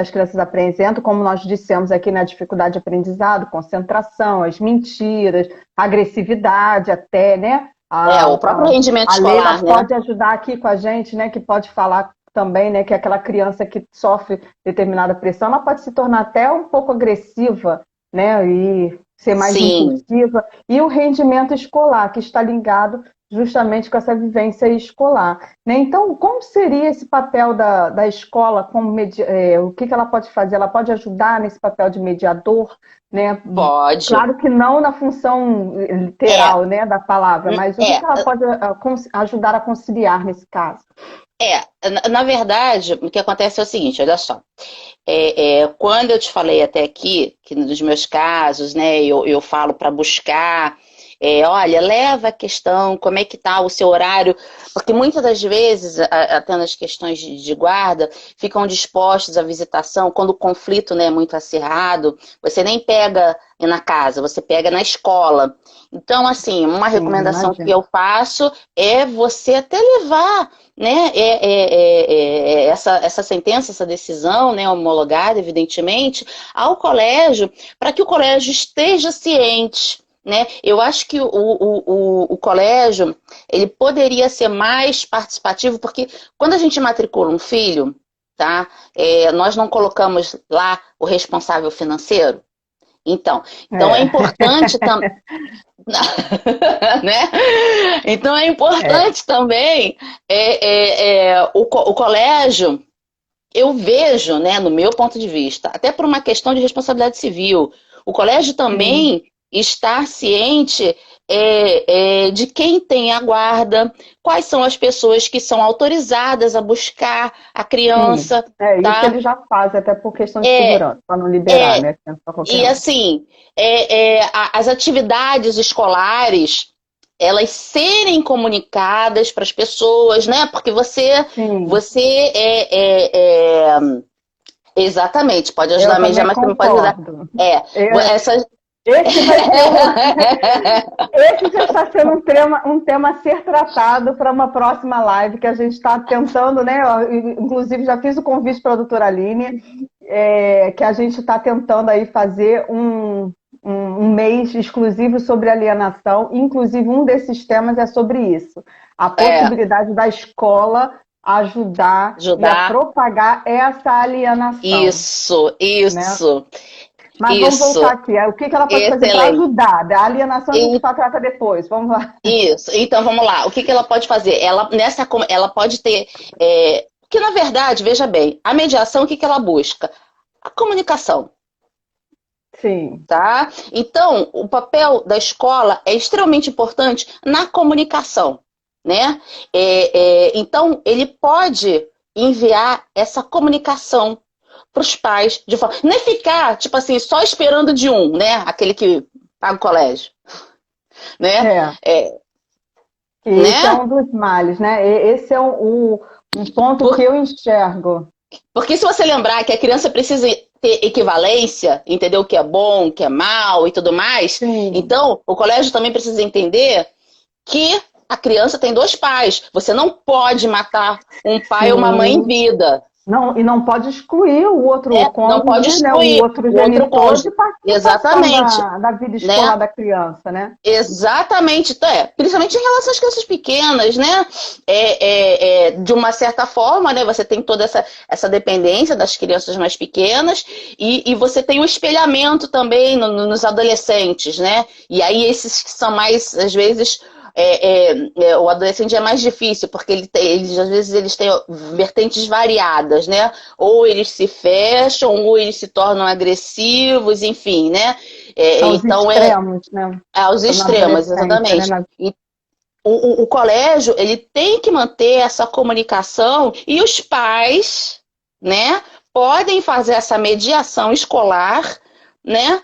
as crianças apresentam, como nós dissemos aqui, na dificuldade de aprendizado, concentração, as mentiras, agressividade até, né? o próprio rendimento A Leila escolar, né? pode ajudar aqui com a gente, né? Que pode falar também, né? Que aquela criança que sofre determinada pressão, ela pode se tornar até um pouco agressiva, né? E ser mais Sim. impulsiva. E o rendimento escolar, que está ligado justamente com essa vivência escolar, né? Então, como seria esse papel da escola? O que ela pode fazer? Ela pode ajudar nesse papel de mediador, né? Pode. Claro que não na função É, literal, né, da palavra, mas o que é. ela pode ajudar a conciliar nesse caso? Na verdade, o que acontece é o seguinte, olha só. Quando eu te falei até aqui, que nos meus casos, né, eu falo para buscar, olha, leva a questão, como é que está o seu horário, porque muitas das vezes, até nas questões de guarda, ficam dispostos à visitação, quando o conflito, né, é muito acirrado, você nem pega na casa, você pega na escola. Então, assim, uma Sim, recomendação que imagino. eu faço é você até levar, né, essa sentença, essa decisão, né, homologada, evidentemente, ao colégio, para que o colégio esteja ciente. Né? Eu acho que o colégio ele poderia ser mais participativo, porque quando a gente matricula um filho, tá, nós não colocamos lá o responsável financeiro. Então é É. importante também. Né? Então é É. importante também o colégio, eu vejo, né, no meu ponto de vista, até por uma questão de responsabilidade civil, o colégio Sim. também estar ciente de quem tem a guarda, quais são as pessoas que são autorizadas a buscar a Sim, criança, isso tá? ele já faz, até por questão de É, segurança, para não liberar, é, né, para qualquer e um. assim, as atividades escolares, elas serem comunicadas para as pessoas, né? Porque Sim, você exatamente, pode ajudar eu a mediar, também mas também pode ajudar. concordo. É, É, essa. esse vai ser esse já está sendo um tema a ser tratado para uma próxima live que a gente está tentando, né? Inclusive já fiz o convite para a doutora Aline, que a gente está tentando aí fazer um mês exclusivo sobre alienação, inclusive um desses temas é sobre isso, a É, possibilidade da escola ajudar e a ajudar. propagar essa alienação, Isso, né? isso, Mas vamos voltar isso. aqui. O que ela pode fazer para Excelente. ajudar? Da alienação a gente trata depois. Vamos lá. Isso. Então vamos lá. O que ela pode fazer? Ela pode ter. Que na verdade, veja bem, a mediação, o que ela busca? A comunicação. Sim, Tá? Então, o papel da escola é extremamente importante na comunicação, né? Então, ele pode enviar essa comunicação para os pais de forma. Não é ficar, tipo assim, só esperando de um, né? Aquele que paga o colégio, né? é. É, E esse é né? um dos males, né? Esse é um ponto que Por- eu enxergo. Porque se você lembrar que a criança precisa ter equivalência, entender o que é bom, o que é mal e tudo mais. Sim. Então, o colégio também precisa entender que a criança tem dois pais. Você não pode matar um pai ou uma mãe em Sim. vida. Não, e não pode excluir o outro Não pode cônjuge, né, o excluir outro o outro genitor cônjuge. de participação Exatamente, da vida escolar né? da criança, né? Exatamente, então, principalmente em relação às crianças pequenas, né? De uma certa forma, né? Você tem toda essa dependência das crianças mais pequenas e você tem o espelhamento também nos adolescentes, né? E aí esses que são mais, às vezes, o adolescente é mais difícil, porque às vezes eles têm vertentes variadas, né? Ou eles se fecham, ou eles se tornam agressivos, enfim, né? São os Então, extremos, né? aos Na extremos, adolescência, né? exatamente. E o colégio, ele tem que manter essa comunicação e os pais, né, podem fazer essa mediação escolar, né,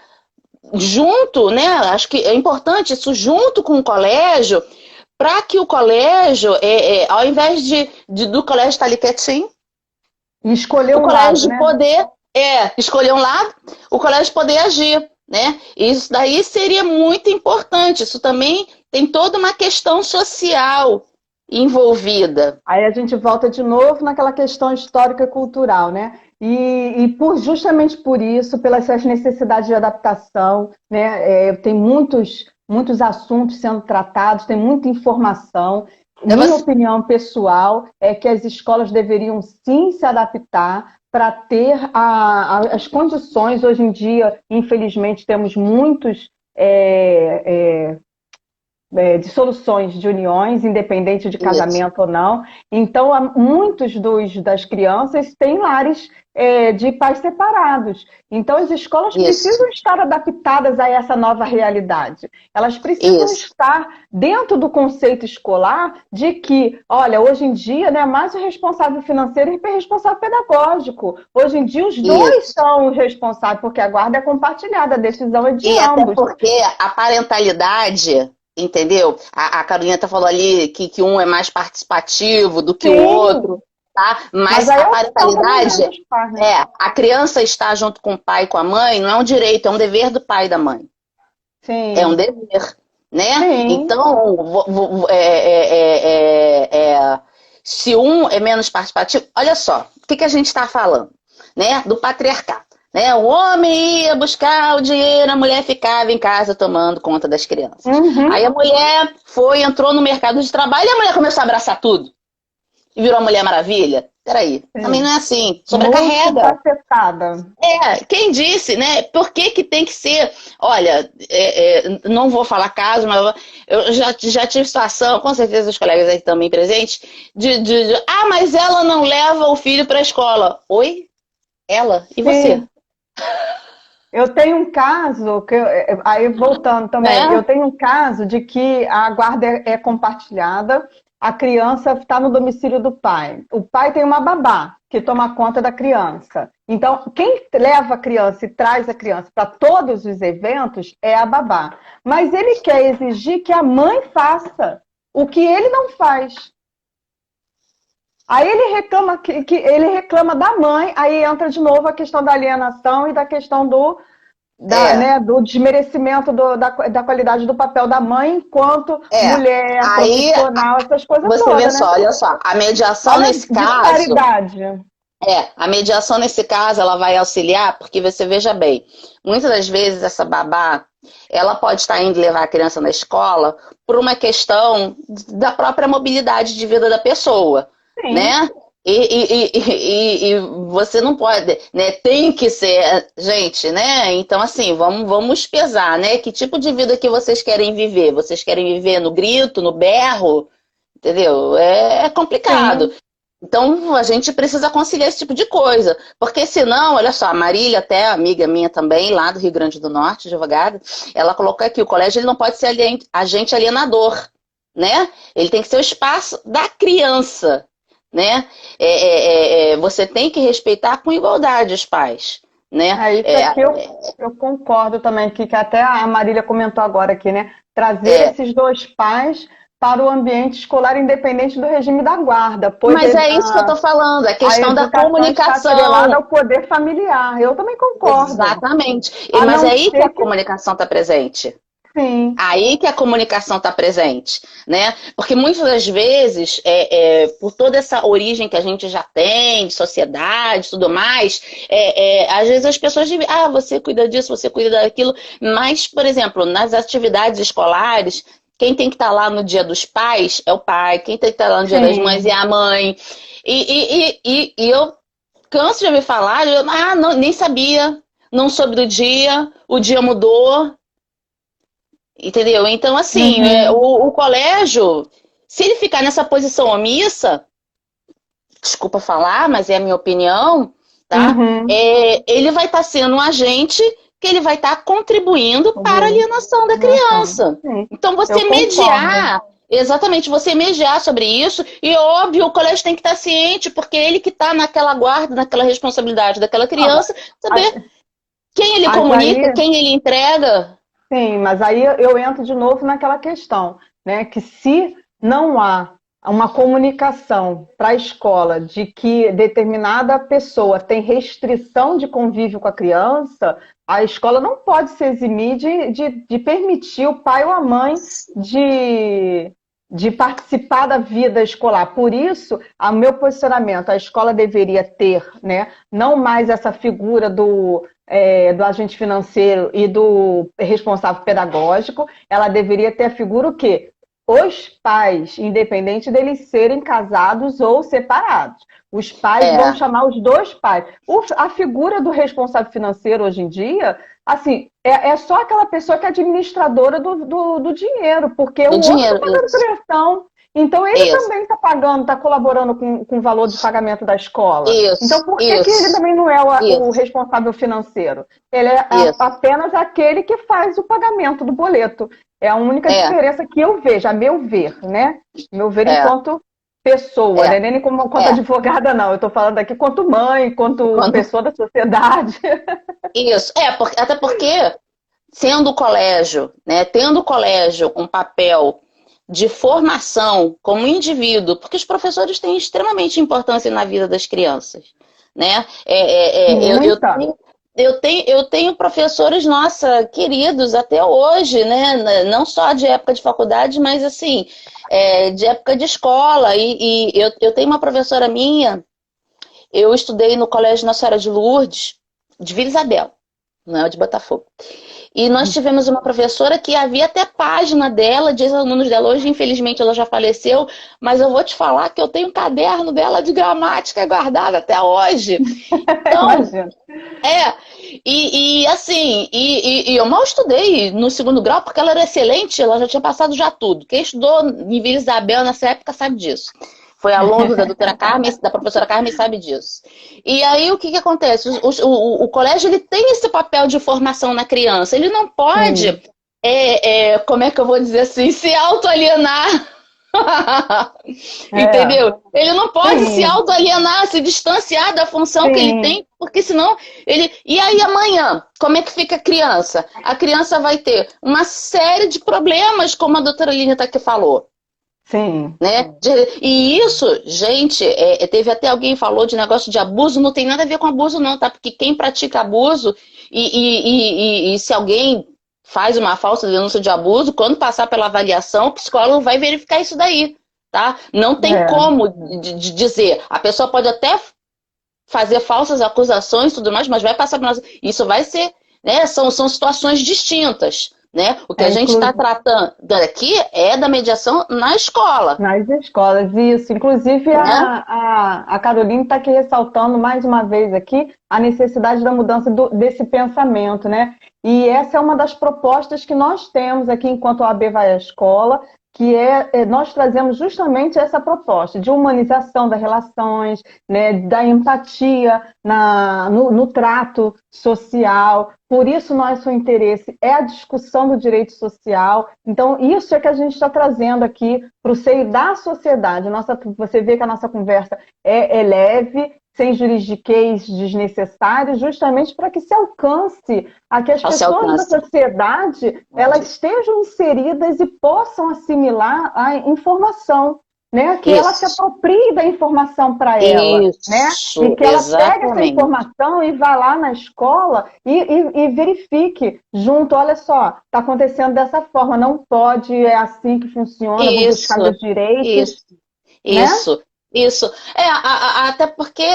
junto, né, acho que é importante isso junto com o colégio, para que o colégio, ao invés do colégio estar ali quietinho, E escolher o um lado, colégio né? poder escolher um lado, o colégio poder agir, né? Isso daí seria muito importante. Isso também tem toda uma questão social envolvida. Aí a gente volta de novo naquela questão histórica e cultural, né? Justamente por isso, pelas suas necessidades de adaptação, né? Tem muitos assuntos sendo tratados, tem muita informação. Minha opinião pessoal é que as escolas deveriam sim se adaptar para ter as condições. Hoje em dia, infelizmente, temos muitos de soluções de uniões, independente de casamento ou não. Então, muitos das crianças têm lares de pais separados. Então, as escolas precisam estar adaptadas a essa nova realidade. Elas precisam estar dentro do conceito escolar de que, olha, hoje em dia, não é mais o responsável financeiro e o responsável pedagógico. Hoje em dia, os dois são os responsáveis, porque a guarda é compartilhada, a decisão é de ambos. Até porque a parentalidade... Entendeu? A Carolina falou ali que um é mais participativo do que o outro, tá? Mas a parentalidade, a criança estar junto com o pai e com a mãe, não é um direito, é um dever do pai e da mãe. Sim. É um dever, né? Sim. Então, se um é menos participativo, olha só, o que a gente está falando, né? Do patriarcado. Né? O homem ia buscar o dinheiro, a mulher ficava em casa tomando conta das crianças. Uhum. Aí a mulher entrou no mercado de trabalho e a mulher começou a abraçar tudo. E virou a Mulher Maravilha. Peraí, também não é assim. Sobrecarrega. Quem disse, né? Por que tem que ser... Olha, não vou falar caso, mas eu já tive situação, com certeza os colegas aí também presentes, mas ela não leva o filho para a escola. Oi? Ela? E você? Eu tenho um caso, aí voltando também, eu tenho um caso de que a guarda é compartilhada, a criança está no domicílio do pai. O pai tem uma babá que toma conta da criança. Então, quem leva a criança e traz a criança para todos os eventos é a babá. Mas ele quer exigir que a mãe faça o que ele não faz. Aí ele reclama da mãe, aí entra de novo a questão da alienação e da questão do desmerecimento da qualidade do papel da mãe enquanto mulher, profissional, essas coisas todas. Você vê só, olha só, a mediação nesse caso... a mediação nesse caso, ela vai auxiliar, porque você veja bem, muitas das vezes essa babá, ela pode estar indo levar a criança na escola por uma questão da própria mobilidade de vida da pessoa. Sim. Né? E você não pode, né? Tem que ser, gente, né? Então, assim, vamos pesar, né? Que tipo de vida que vocês querem viver? Vocês querem viver no grito, no berro? Entendeu? É complicado. Sim. Então, a gente precisa conciliar esse tipo de coisa. Porque senão, olha só, a Marília, até amiga minha também, lá do Rio Grande do Norte, advogada, ela colocou aqui, o colégio ele não pode ser agente alienador, né? Ele tem que ser o espaço da criança. Né? Você tem que respeitar com igualdade os pais. Né? Isso aqui eu concordo também, que até a Marília comentou agora aqui, né? Trazer esses dois pais para o ambiente escolar independente do regime da guarda, pois Mas é isso que eu estou falando, a questão da está atrelada comunicação. ao poder familiar. Eu também concordo. Exatamente. A Mas é não aí que ser a comunicação está presente. sim. Aí que a comunicação está presente, né? Porque muitas das vezes, por toda essa origem que a gente já tem, de sociedade e tudo mais, às vezes as pessoas dizem, você cuida disso, você cuida daquilo, mas, por exemplo, nas atividades escolares, quem tem que estar lá no dia dos pais é o pai, quem tem que estar lá no dia das mães Sim. é a mãe. E eu canso de ouvir falar, não, nem sabia, não soube do dia, o dia mudou. Entendeu? Então, assim, Uhum. o colégio, se ele ficar nessa posição omissa, desculpa falar, mas é a minha opinião, tá? Uhum. Ele vai estar sendo um agente que ele vai estar contribuindo para a Sobre alienação da noção. criança. Sim. Então, Eu você concordo. mediar, exatamente, você mediar sobre isso, e óbvio, o colégio tem que estar ciente, porque ele que está naquela guarda, naquela responsabilidade daquela Ah, criança, mas saber quem ele mas comunica, aí quem ele entrega. sim, mas aí eu entro de novo naquela questão, né? Que se não há uma comunicação para a escola de que determinada pessoa tem restrição de convívio com a criança, a escola não pode se eximir de permitir o pai ou a mãe de, de participar da vida escolar. Por isso, o meu posicionamento, a escola deveria ter, né, não mais essa figura do agente financeiro e do responsável pedagógico, ela deveria ter a figura o quê? Os pais, independente deles serem casados ou separados. Os pais vão É, chamar os dois pais. A figura do responsável financeiro hoje em dia, assim, é só aquela pessoa que é administradora do dinheiro, porque do o outro está dinheiro, pagando isso. pressão. Então, ele Isso, também está pagando, está colaborando com o valor de pagamento da escola. Então, isso, por que ele isso, também não é o isso, responsável financeiro? Ele é isso. apenas aquele que faz o pagamento do boleto. É a única É, diferença que eu vejo, a meu ver, né? Meu ver é, enquanto pessoa, é, né? Nem como quanto é. advogada, não. Eu estou falando aqui quanto mãe, quanto Quando, pessoa da sociedade. isso, até porque, sendo o colégio, né, tendo o colégio um papel de formação como indivíduo, porque os professores têm extremamente importância na vida das crianças, né? Muita. Eu tenho professores, nossa, queridos até hoje, né? Não só de época de faculdade, mas assim, de época de escola. Eu tenho uma professora minha, eu estudei no Colégio Nossa Senhora de Lourdes, de Vila Isabel, não é o de Botafogo. E nós tivemos uma professora que havia até página dela, de alunos dela. Hoje, infelizmente, ela já faleceu, mas eu vou te falar que eu tenho um caderno dela de gramática guardado até hoje. Então, Imagina. é, assim, eu mal estudei no segundo grau, porque ela era excelente, ela já tinha passado já tudo. Quem estudou em Vila Isabel nessa época sabe disso. Foi aluno da doutora Carmen, da professora Carmen, sabe disso. E aí o que que acontece? O colégio ele tem esse papel de formação na criança. Ele não pode, Sim. como é que eu vou dizer assim, se autoalienar. É. Entendeu? Ele não pode se Sim. autoalienar, se distanciar da função que ele Sim. tem, porque senão ele. E aí amanhã, como é que fica a criança? A criança vai ter uma série de problemas, como a doutora Línia tá aqui falou. Sim. Né? E isso, gente, teve até alguém que falou de negócio de abuso, não tem nada a ver com abuso, não, tá? Porque quem pratica abuso e se alguém faz uma falsa denúncia de abuso, quando passar pela avaliação, o psicólogo vai verificar isso daí, tá? Não tem É. como de dizer. A pessoa pode até fazer falsas acusações e tudo mais, mas vai passar por nós. Isso vai ser, né? São situações distintas. Né? O que a gente está Inclusive, tratando aqui é da mediação na escola. nas escolas, isso. Inclusive, Né? a Caroline está aqui ressaltando mais uma vez aqui a necessidade da mudança desse pensamento, né? E essa é uma das propostas que nós temos aqui enquanto a AB vai à escola, que nós trazemos justamente essa proposta de humanização das relações, né, da empatia no trato social. Por isso, nosso interesse é a discussão do direito social. Então, isso é que a gente está trazendo aqui para o seio da sociedade. Você vê que a nossa conversa é leve, sem juridiquês desnecessário, justamente para que se alcance a que as pessoas da sociedade elas estejam inseridas e possam assimilar a informação, né? Que ela se aproprie da informação para ela, né? E que ela pegue essa informação e vá lá na escola e verifique junto, olha só, está acontecendo dessa forma, não pode, é assim que funciona, vou buscar meus direitos. Isso. Até porque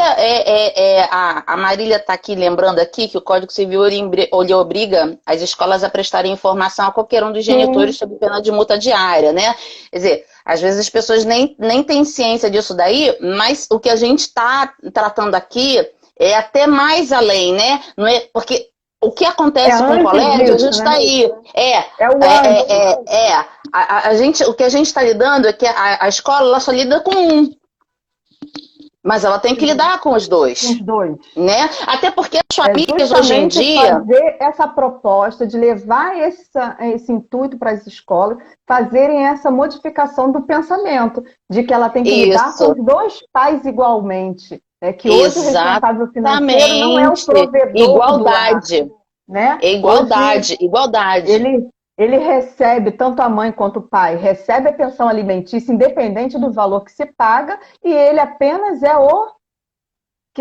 a Marília está aqui lembrando aqui que o Código Civil ele obriga as escolas a prestarem informação a qualquer um dos genitores sob pena de multa diária, né? Quer dizer, às vezes as pessoas nem têm ciência disso daí, mas o que a gente está tratando aqui é até mais além, né? Não é, porque o que acontece com o colégio, a gente está aí. O que a gente está lidando é que a escola ela só lida com um. Mas ela tem que lidar com os dois. Né? Até porque as famílias hoje em dia... fazer essa proposta de levar esse intuito para as escolas, fazerem essa modificação do pensamento, de que ela tem que lidar com os dois pais igualmente. Que hoje o responsável financeiro não é o provedor. Igualdade. Né? Igualdade. Ele recebe, tanto a mãe quanto o pai, recebe a pensão alimentícia, independente do valor que se paga, e ele apenas é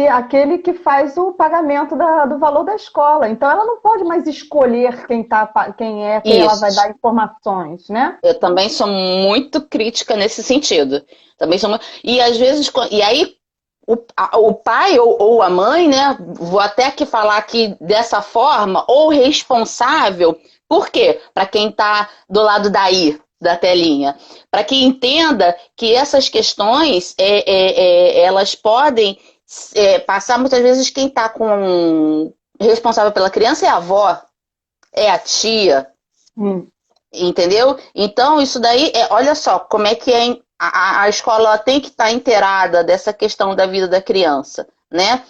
aquele que faz o pagamento do valor da escola. Então, ela não pode mais escolher quem ela vai dar informações, né? Eu também sou muito crítica nesse sentido. E às vezes, e aí o pai ou a mãe, né? Vou até aqui falar aqui dessa forma, ou responsável. Por quê? Para quem está do lado daí da telinha. Para que entenda que essas questões, elas podem passar, muitas vezes, quem está responsável pela criança é a avó, é a tia. Entendeu? Então, isso daí, olha só, como é que a escola tem que estar inteirada dessa questão da vida da criança, né?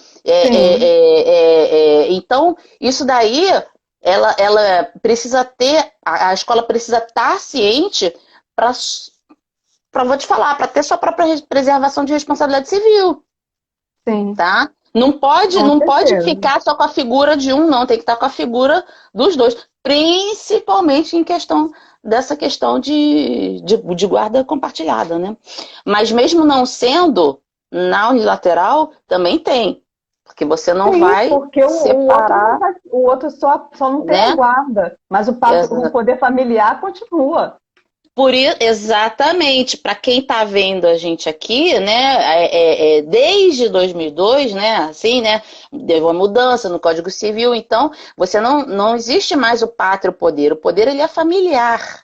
Então, isso daí... Ela precisa ter, a escola precisa estar ciente vou te falar, para ter sua própria preservação de responsabilidade civil. Sim. Tá? Não pode ficar só com a figura de um, não, tem que estar com a figura dos dois, principalmente em dessa questão de guarda compartilhada, né? Mas mesmo não sendo, na unilateral também tem. Porque você não vai separar... O outro só não tem a guarda, mas o poder familiar continua. Exatamente. Para quem está vendo a gente aqui, né, desde 2002, né, assim, né, teve uma mudança no Código Civil, então você não existe mais o pátrio poder. O poder ele é familiar,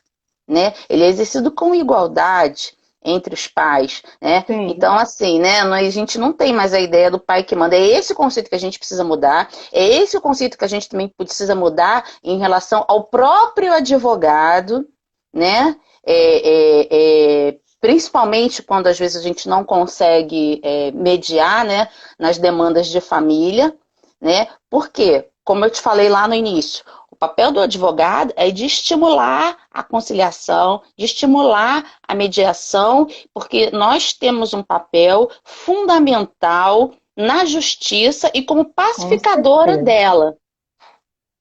né? Ele é exercido com igualdade entre os pais, né? Sim. Então, assim, né? A gente não tem mais a ideia do pai que manda. É esse o conceito que a gente precisa mudar. É esse o conceito que a gente também precisa mudar em relação ao próprio advogado, né? Principalmente quando às vezes a gente não consegue mediar, né? Nas demandas de família, né? Por quê? Como eu te falei lá no início, o papel do advogado é de estimular a conciliação, de estimular a mediação, porque nós temos um papel fundamental na justiça e como pacificadora dela.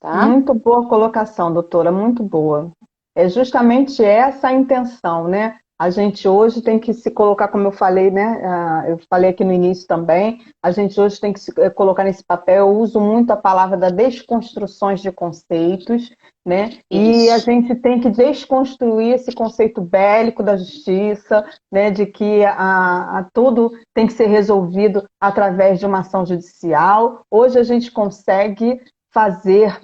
Tá? Muito boa colocação, doutora, muito boa. É justamente essa a intenção, né? A gente hoje tem que se colocar, como eu falei, né? Eu falei aqui no início também, a gente hoje tem que se colocar nesse papel. Eu uso muito a palavra da desconstruções de conceitos, né? Isso. E a gente tem que desconstruir esse conceito bélico da justiça, né? De que tudo tem que ser resolvido através de uma ação judicial. Hoje a gente consegue fazer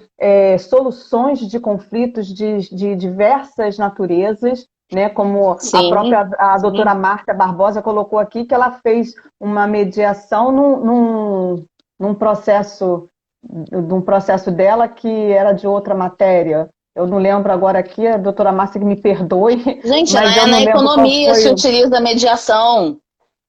soluções de conflitos de diversas naturezas, né, como Sim, a doutora Márcia Barbosa colocou aqui, que ela fez uma mediação num processo dela que era de outra matéria. Eu não lembro agora aqui, a doutora Márcia que me perdoe. Gente, na economia se utiliza a mediação.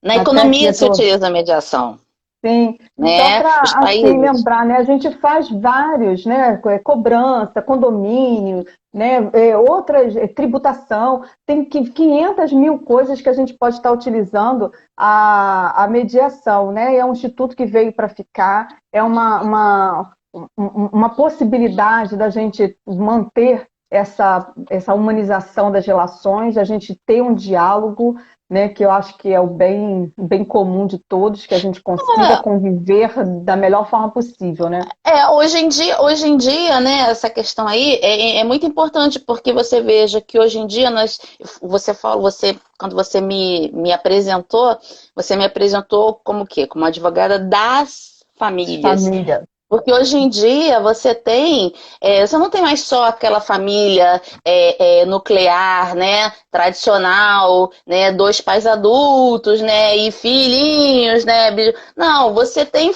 Na economia se utiliza a mediação. Sim, só né? para Os assim países. lembrar, né? A gente faz vários, né? Cobrança, condomínio, né? Outras, tributação, tem 500 mil coisas que a gente pode estar utilizando a mediação, né? É um instituto que veio para ficar, é uma possibilidade da gente manter essa humanização das relações, a gente ter um diálogo, né, que eu acho que é o bem comum de todos, que a gente consiga conviver da melhor forma possível, né? Hoje em dia, né, essa questão aí é muito importante, porque você veja que hoje em dia você fala, quando me apresentou, você me apresentou como o quê? Como advogada das famílias. Família. Porque hoje em dia você não tem mais só aquela família nuclear, né, tradicional, né, dois pais adultos, né, e filhinhos, né, não, você tem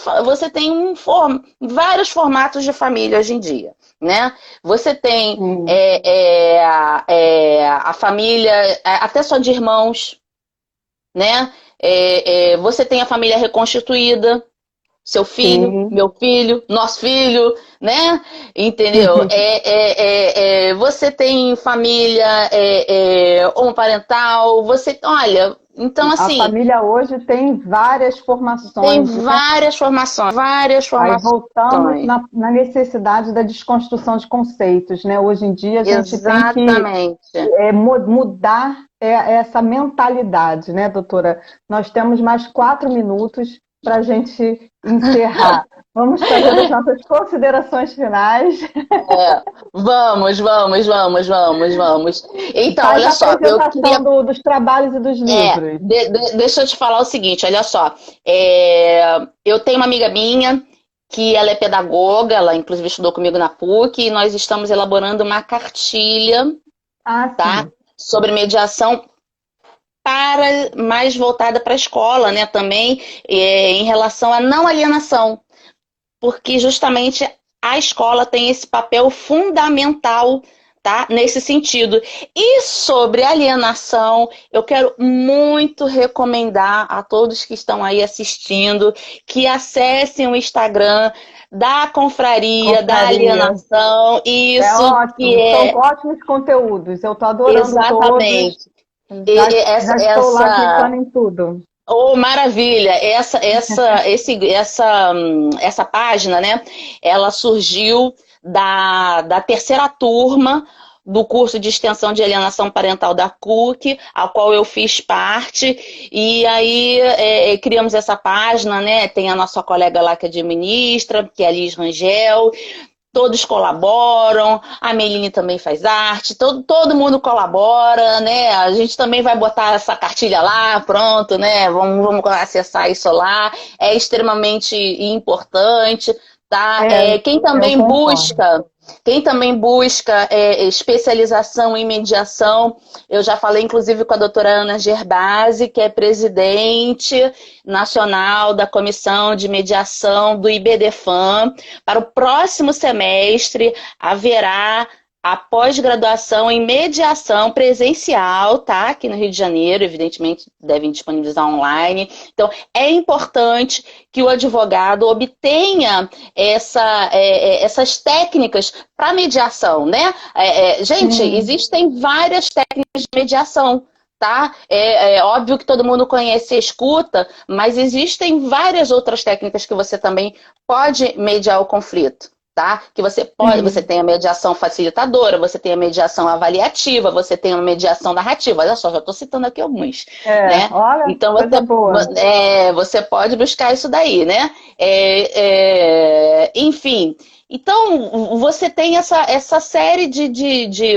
vários formatos de família hoje em dia, né? Você tem Sim, a família até só de irmãos, né? Você tem a família reconstituída, seu filho, sim. meu filho, nosso filho, né? Entendeu? Você tem família homoparental, olha, então A assim, família hoje tem várias tem formações, né? várias formações, várias Aí voltamos formações. na necessidade da desconstrução de conceitos, né? Hoje em dia a gente tem que Exatamente. mudar essa mentalidade, né, doutora? Nós temos mais 4 minutos para a gente encerrar. Vamos fazer as nossas considerações finais. Vamos. Então, Faz olha a só, eu apresentação queria dos trabalhos e dos livros. deixa eu te falar o seguinte, olha só. Eu tenho uma amiga minha que ela é pedagoga, ela inclusive estudou comigo na PUC, e nós estamos elaborando uma cartilha, Ah, tá? sim. Sobre mediação mais voltada para a escola, né? Também em relação à não alienação, porque justamente a escola tem esse papel fundamental, tá? Nesse sentido. E sobre alienação, eu quero muito recomendar a todos que estão aí assistindo que acessem o Instagram da Confraria da Confraria. Alienação, É isso que ótimo. São é ótimos conteúdos. Eu estou adorando todos. exatamente Já estou lá clicando em tudo. Oh, maravilha! Essa página, né? Ela surgiu da terceira turma do curso de extensão de alienação parental da CUC, ao qual eu fiz parte, e aí criamos essa página, né? Tem a nossa colega lá que administra, que é a Liz Rangel. Todos colaboram, a Meline também faz arte, todo mundo colabora, né? A gente também vai botar essa cartilha lá, pronto, né? Vamos acessar isso lá. É extremamente importante, tá? Eu concordo. Quem também busca especialização em mediação, eu já falei inclusive com a doutora Ana Gerbasi, que é presidente nacional da Comissão de Mediação do IBDFAM. Para o próximo semestre, haverá a pós-graduação em mediação presencial, tá? Aqui no Rio de Janeiro, evidentemente devem disponibilizar online. Então, é importante que o advogado obtenha essas técnicas para mediação, né? Gente, Sim. existem várias técnicas de mediação. Tá? É óbvio que todo mundo conhece a escuta, mas existem várias outras técnicas que você também pode mediar o conflito. Tá? Que você Sim. tem a mediação facilitadora, você tem a mediação avaliativa, você tem a mediação narrativa. Olha só, já estou citando aqui alguns, né? Olha, Então coisa boa. você pode buscar isso daí, né? Enfim, então você tem essa série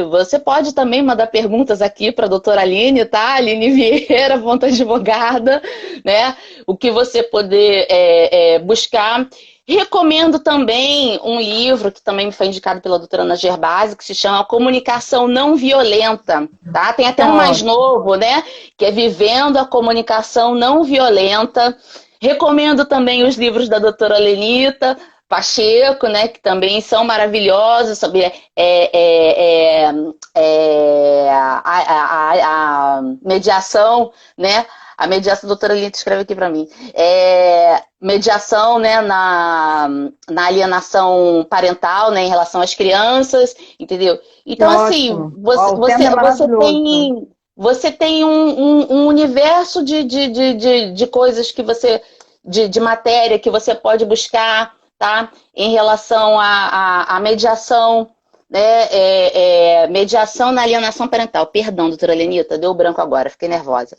você pode também mandar perguntas aqui para a doutora Aline, tá? Aline Vieira, ponto advogada, né? O que você poder buscar. Recomendo também um livro que também me foi indicado pela doutora Ana Gerbasi, que se chama Comunicação Não Violenta, tá? Tem até um mais Ótimo. novo, né? Que é Vivendo a Comunicação Não Violenta. Recomendo também os livros da doutora Lenita Pacheco, né? Que também são maravilhosos sobre a mediação, né? A mediação, a doutora Lita escreve aqui para mim. Mediação, né, na alienação parental, né, em relação às crianças, entendeu? Então, assim, você tem um universo de coisas que você, de matéria que você pode buscar, tá? Em relação à mediação, né? Mediação na alienação parental. Perdão, doutora Lenita, deu branco agora, fiquei nervosa.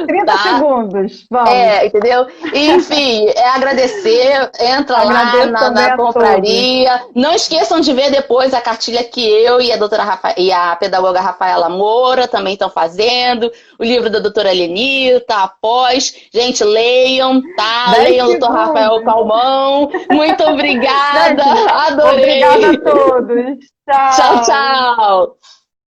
30 segundos, vamos. Entendeu? Enfim, agradecer, entra lá na confraria. Não esqueçam de ver depois a cartilha que eu e a doutora e a pedagoga Rafaela Moura também estão fazendo, o livro da doutora Lenita, após. Gente, leiam, tá? Leiam o doutor Rafael Calmon. Muito obrigada, adorei. Obrigada a todos. Tchau. Tchau, tchau.